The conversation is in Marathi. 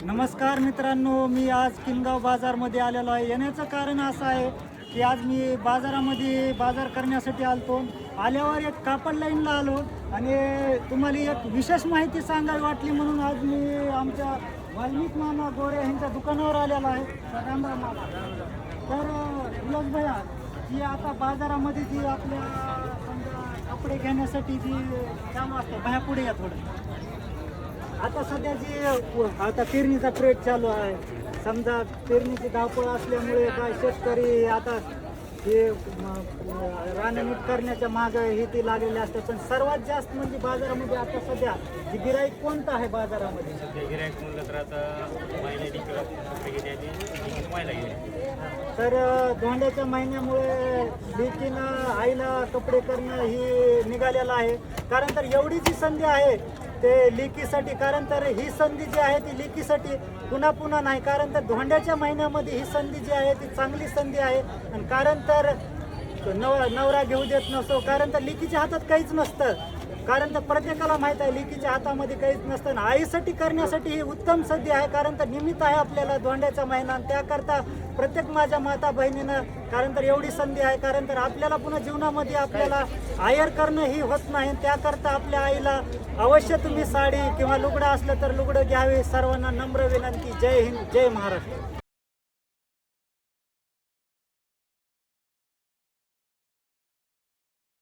नमस्कार मित्रांनो, मी आज किनगाव बाजारमध्ये आलेलो आहे. येण्याचं कारण असं आहे की आज मी बाजारामध्ये बाजार करण्यासाठी आलतो. आल्यावर एक कापड लाईनला आलो आणि तुम्हाला एक विशेष माहिती सांगावी वाटली म्हणून आज मी आमच्या वाल्मिक मामा गोरे यांच्या दुकानावर आलेलो आहे. राम राम मामा. तर उल्हास भैया, जी आता बाजारामध्ये जी आपल्या समजा कपडे घेण्यासाठी जी चालू असते, बाहेर पुढे या थोडं. आता सध्या जी आता पेरणीचा पिरियड चालू आहे, समजा पेरणीची धावपळ असल्यामुळे काय शेतकरी आता हे रानं नीट करण्याच्या मागं हे ते लागलेले असतात. पण सर्वात जास्त म्हणजे बाजारामध्ये आता सध्या जी गिराईक कोणतं आहे बाजारामध्ये? गिराईक म्हणलं तर आता महिन्याची किंवा तर धोंड्याच्या महिन्यामुळे लेकीनं आईला कपडे करणं ही निघालेलं आहे. कारण तर एवढी जी संधी आहे ते लेकीसाठी, कारण तर ही संधी जी आहे ती लेकीसाठी पुन्हा पुन्हा नाही. कारण तर धोंड्याच्या महिन्यामध्ये ही संधी जी आहे ती चांगली संधी आहे. आणि कारण तर नवरा घेऊ देत नसतो, कारण तर लेकीच्या हातात काहीच नसतं. कारण तर प्रत्येकाला माहीत आहे लेकीच्या हातामध्ये काहीच नसतं. आणि आईसाठी करण्यासाठी ही उत्तम संधी आहे. कारण तर निमित्त आहे आपल्याला धोंड्याचा महिना, आणि त्याकरता प्रत्येक माझ्या माता बहिणीनं कारण तर एवढी संधी आहे. कारण तर आपल्याला पुन्हा जीवनामध्ये आपल्याला आयर करणं ही होत नाही. त्याकरता आपल्या आईला अवश्य तुम्ही साडी किंवा लुगडं असलं तर लुगडं घ्यावे. सर्वांना नम्र विनंती. जय हिंद, जय महाराष्ट्र.